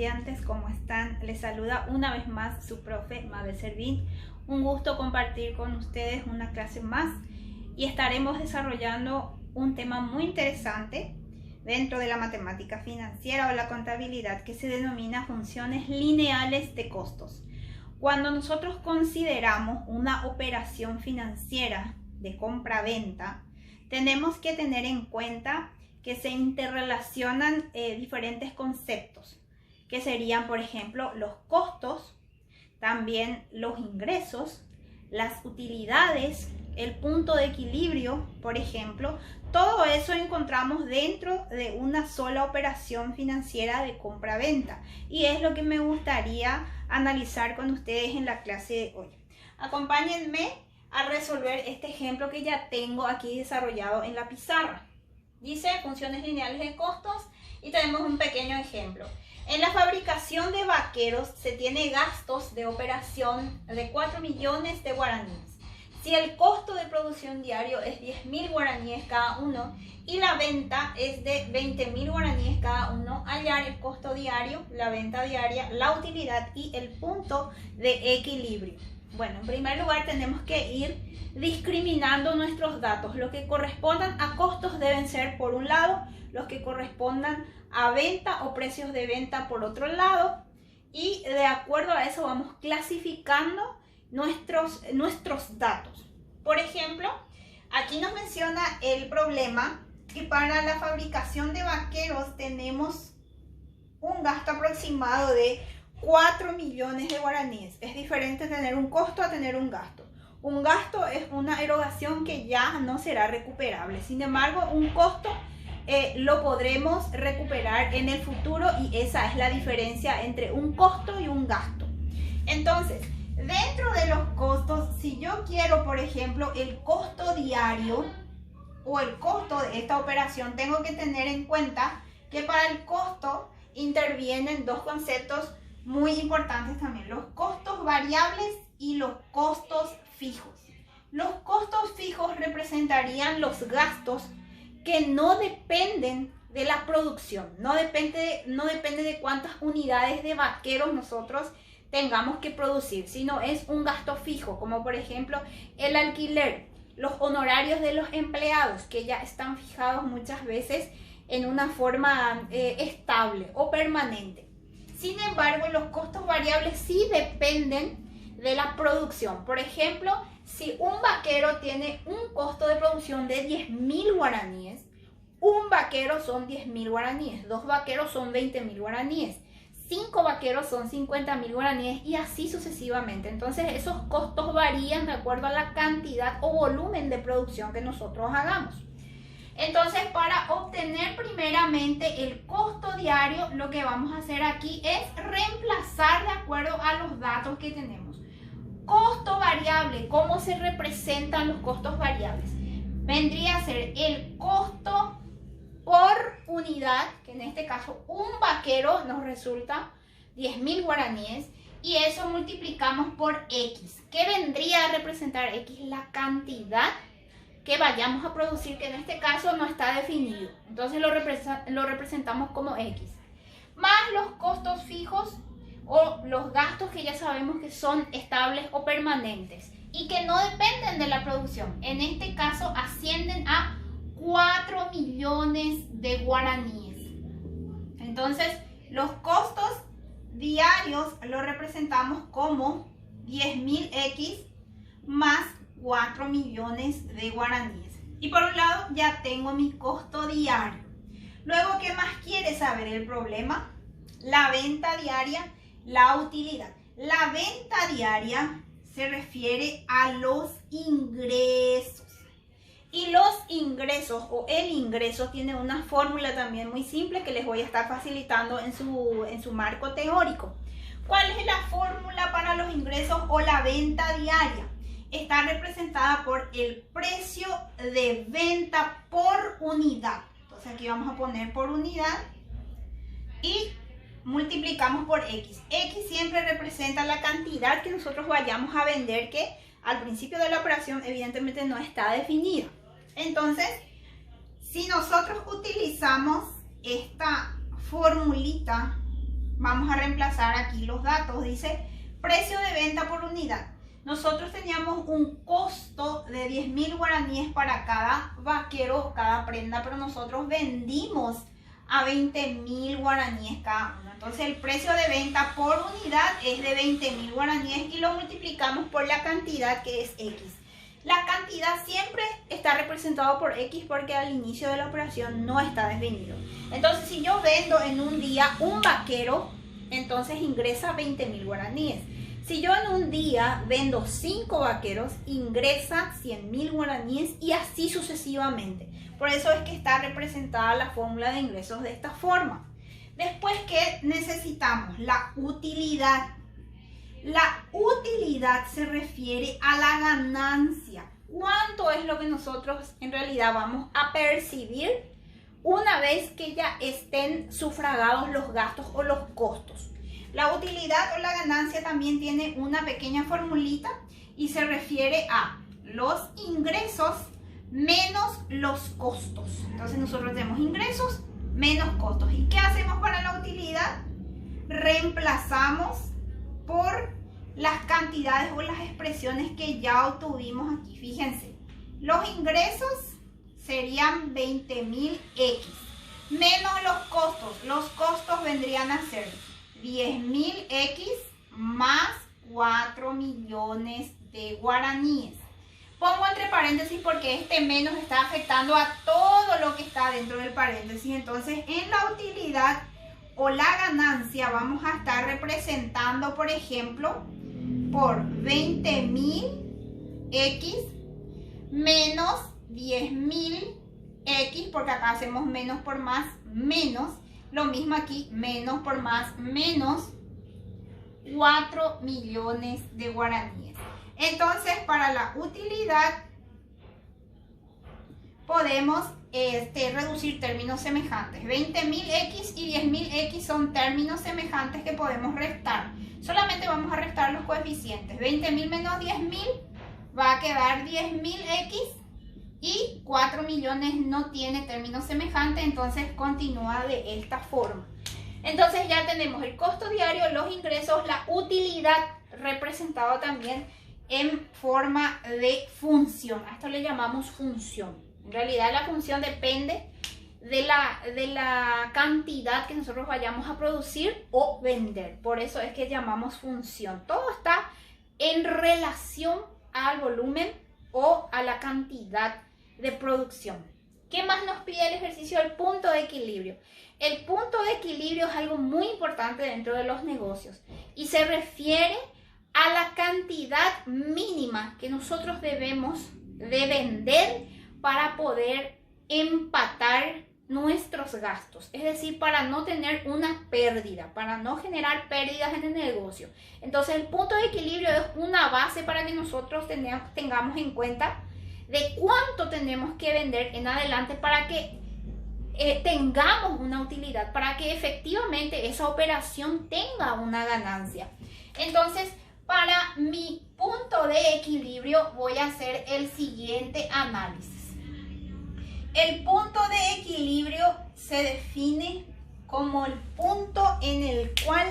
estudiantes, ¿cómo están? Les saluda una vez más su profe Mabel Servín. Un gusto compartir con ustedes una clase más y estaremos desarrollando un tema muy interesante dentro de la matemática financiera o la contabilidad que se denomina funciones lineales de costos. Cuando nosotros consideramos una operación financiera de compra-venta, tenemos que tener en cuenta que se interrelacionan diferentes conceptos, que serían, por ejemplo, los costos, también los ingresos, las utilidades, el punto de equilibrio, por ejemplo. Todo eso encontramos dentro de una sola operación financiera de compra-venta y es lo que me gustaría analizar con ustedes en la clase de hoy. Acompáñenme a resolver este ejemplo que ya tengo aquí desarrollado en la pizarra. Dice funciones lineales de costos y tenemos un pequeño ejemplo. En la fabricación de vaqueros se tiene gastos de operación de 4 millones de guaraníes. Si el costo de producción diario es 10.000 guaraníes cada uno y la venta es de 20.000 guaraníes cada uno, hallar el costo diario, la venta diaria, la utilidad y el punto de equilibrio. Bueno, en primer lugar tenemos que ir discriminando nuestros datos. Los que correspondan a costos deben ser por un lado, los que correspondan a venta o precios de venta por otro lado, y de acuerdo a eso vamos clasificando nuestros datos. Por ejemplo, aquí nos menciona el problema que para la fabricación de vaqueros tenemos un gasto aproximado de 4 millones de guaraníes. Es diferente tener un costo a tener un gasto. Un gasto es una erogación que ya no será recuperable. Sin embargo, un costo lo podremos recuperar en el futuro y esa es la diferencia entre un costo y un gasto. Entonces, dentro de los costos, si yo quiero, por ejemplo, el costo diario o el costo de esta operación, tengo que tener en cuenta que para el costo intervienen dos conceptos muy importantes también: los costos variables y los costos fijos. Los costos fijos representarían los gastos que no dependen de la producción, no depende de cuántas unidades de vaqueros nosotros tengamos que producir, sino es un gasto fijo, como por ejemplo el alquiler, los honorarios de los empleados, que ya están fijados muchas veces en una forma estable o permanente. Sin embargo, los costos variables sí dependen de la producción. Por ejemplo, si un vaquero tiene un costo de producción de 10.000 guaraníes, un vaquero son 10.000 guaraníes, 2 vaqueros son 20.000 guaraníes, 5 vaqueros son 50.000 guaraníes y así sucesivamente. Entonces esos costos varían de acuerdo a la cantidad o volumen de producción que nosotros hagamos. Entonces, para obtener primeramente el costo diario, lo que vamos a hacer aquí es reemplazar de acuerdo a los datos que tenemos. Costo variable, ¿cómo se representan los costos variables? Vendría a ser el costo por unidad, que en este caso un vaquero nos resulta 10.000 guaraníes, y eso multiplicamos por X. ¿Qué vendría a representar X? La cantidad que vayamos a producir, que en este caso no está definido. Entonces lo representamos como X. Más los costos fijos o los gastos que ya sabemos que son estables o permanentes y que no dependen de la producción. En este caso ascienden a 4 millones de guaraníes. Entonces los costos diarios los representamos como 10.000X más 4 millones de guaraníes. Y por un lado ya tengo mi costo diario. Luego, ¿qué más quiere saber el problema? La venta diaria, la utilidad. La venta diaria se refiere a los ingresos. Y los ingresos o el ingreso tiene una fórmula también muy simple que les voy a estar facilitando en su marco teórico. ¿Cuál es la fórmula para los ingresos o la venta diaria? Está representada por el precio de venta por unidad. Entonces aquí vamos a poner por unidad y multiplicamos por X. X siempre representa la cantidad que nosotros vayamos a vender, que al principio de la operación evidentemente no está definida. Entonces, si nosotros utilizamos esta formulita vamos a reemplazar aquí los datos. Dice precio de venta por unidad. Nosotros teníamos un costo de 10.000 guaraníes para cada vaquero, cada prenda, pero nosotros vendimos a 20.000 guaraníes cada uno. Entonces el precio de venta por unidad es de 20.000 guaraníes y lo multiplicamos por la cantidad, que es X. La cantidad siempre está representado por X porque al inicio de la operación no está definido. Entonces si yo vendo en un día un vaquero, entonces ingresa 20.000 guaraníes. Si yo en un día vendo 5 vaqueros, ingresa 100.000 guaraníes y así sucesivamente. Por eso es que está representada la fórmula de ingresos de esta forma. Después, ¿qué necesitamos? La utilidad. La utilidad se refiere a la ganancia. ¿Cuánto es lo que nosotros en realidad vamos a percibir una vez que ya estén sufragados los gastos o los costos? La utilidad o la ganancia también tiene una pequeña formulita y se refiere a los ingresos menos los costos. Entonces nosotros tenemos ingresos menos costos. ¿Y qué hacemos para la utilidad? Reemplazamos por las cantidades o las expresiones que ya obtuvimos aquí. Fíjense, los ingresos serían 20.000X menos los costos. Los costos vendrían a ser 10.000X más 4 millones de guaraníes. Pongo entre paréntesis porque este menos está afectando a todo lo que está dentro del paréntesis. Entonces, en la utilidad o la ganancia vamos a estar representando, por ejemplo, por 20.000X menos 10.000X, porque acá hacemos menos por más, menos. Lo mismo aquí, menos por más, menos 4 millones de guaraníes. Entonces, para la utilidad podemos reducir términos semejantes. 20.000X y 10.000X son términos semejantes que podemos restar. Solamente vamos a restar los coeficientes. 20.000 menos 10.000 va a quedar 10.000X. Y 4 millones no tiene término semejante, entonces continúa de esta forma. Entonces ya tenemos el costo diario, los ingresos, la utilidad representado también en forma de función. A esto le llamamos función. En realidad la función depende de la cantidad que nosotros vayamos a producir o vender. Por eso es que llamamos función. Todo está en relación al volumen o a la cantidad de producción. ¿Qué más nos pide el ejercicio? El punto de equilibrio. El punto de equilibrio es algo muy importante dentro de los negocios y se refiere a la cantidad mínima que nosotros debemos de vender para poder empatar nuestros gastos, es decir, para no tener una pérdida, para no generar pérdidas en el negocio. Entonces el punto de equilibrio es una base para que nosotros tengamos en cuenta de cuánto tenemos que vender en adelante para que tengamos una utilidad, para que efectivamente esa operación tenga una ganancia. Entonces, para mi punto de equilibrio voy a hacer el siguiente análisis. El punto de equilibrio se define como el punto en el cual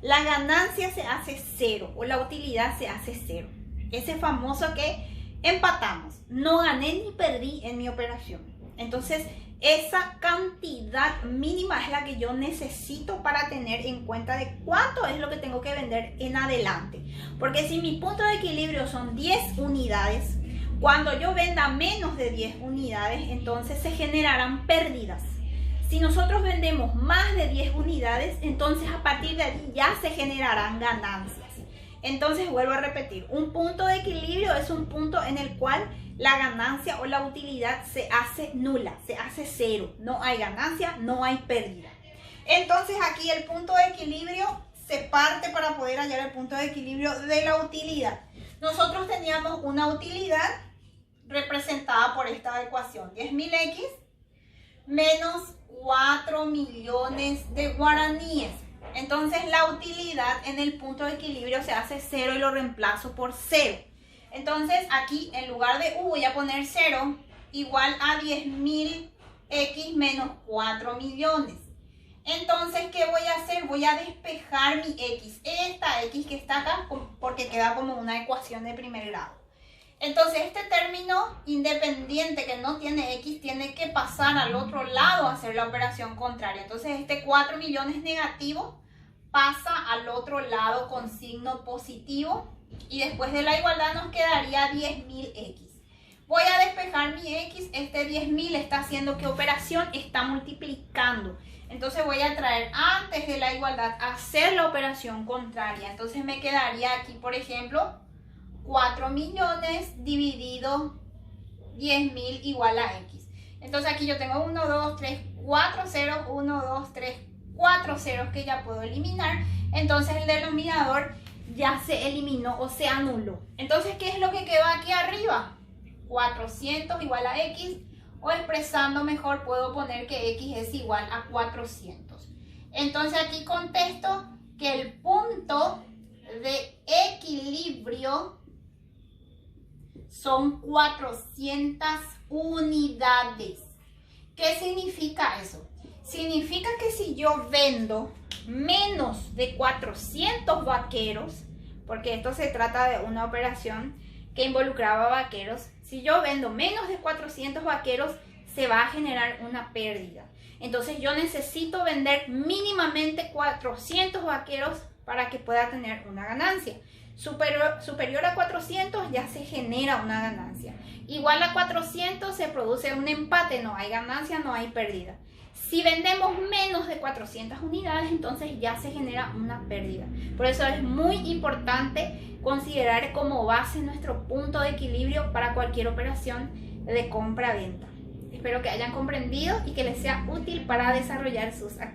la ganancia se hace cero o la utilidad se hace cero. Ese famoso que empatamos, no gané ni perdí en mi operación. Entonces, esa cantidad mínima es la que yo necesito para tener en cuenta de cuánto es lo que tengo que vender en adelante. Porque si mi punto de equilibrio son 10 unidades, cuando yo venda menos de 10 unidades, entonces se generarán pérdidas. Si nosotros vendemos más de 10 unidades, entonces a partir de ahí ya se generarán ganancias. Entonces vuelvo a repetir, un punto de equilibrio es un punto en el cual la ganancia o la utilidad se hace nula, se hace cero. No hay ganancia, no hay pérdida. Entonces aquí el punto de equilibrio se parte para poder hallar el punto de equilibrio de la utilidad. Nosotros teníamos una utilidad representada por esta ecuación, 10.000X menos 4 millones de guaraníes. Entonces la utilidad en el punto de equilibrio se hace cero y lo reemplazo por cero. Entonces aquí en lugar de U voy a poner 0 igual a 10.000X menos 4 millones. Entonces, ¿qué voy a hacer? Voy a despejar mi x, esta x que está acá, porque queda como una ecuación de primer grado. Entonces, este término independiente que no tiene x tiene que pasar al otro lado a hacer la operación contraria. Entonces, este 4 millones negativo pasa al otro lado con signo positivo y después de la igualdad nos quedaría 10.000x. Voy a despejar mi x, este 10.000 está haciendo ¿qué operación? Está multiplicando. Entonces voy a traer antes de la igualdad a hacer la operación contraria. Entonces me quedaría aquí, por ejemplo, 4 millones dividido 10.000 igual a x. Entonces aquí yo tengo 1, 2, 3, 4 ceros, 1, 2, 3, 4 ceros que ya puedo eliminar. Entonces el denominador ya se eliminó o se anuló. Entonces, ¿qué es lo que quedó aquí arriba? 400 igual a x, o expresando mejor puedo poner que x es igual a 400. Entonces aquí contesto que el punto de equilibrio son 400 unidades. ¿Qué significa eso? Significa que si yo vendo menos de 400 vaqueros, porque esto se trata de una operación que involucraba vaqueros, si yo vendo menos de 400 vaqueros, se va a generar una pérdida. Entonces yo necesito vender mínimamente 400 vaqueros para que pueda tener una ganancia. Superior a 400 ya se genera una ganancia. Igual a 400 se produce un empate, no hay ganancia, no hay pérdida. Si vendemos menos de 400 unidades, entonces ya se genera una pérdida. Por eso es muy importante considerar como base nuestro punto de equilibrio para cualquier operación de compra-venta. Espero que hayan comprendido y que les sea útil para desarrollar sus actividades.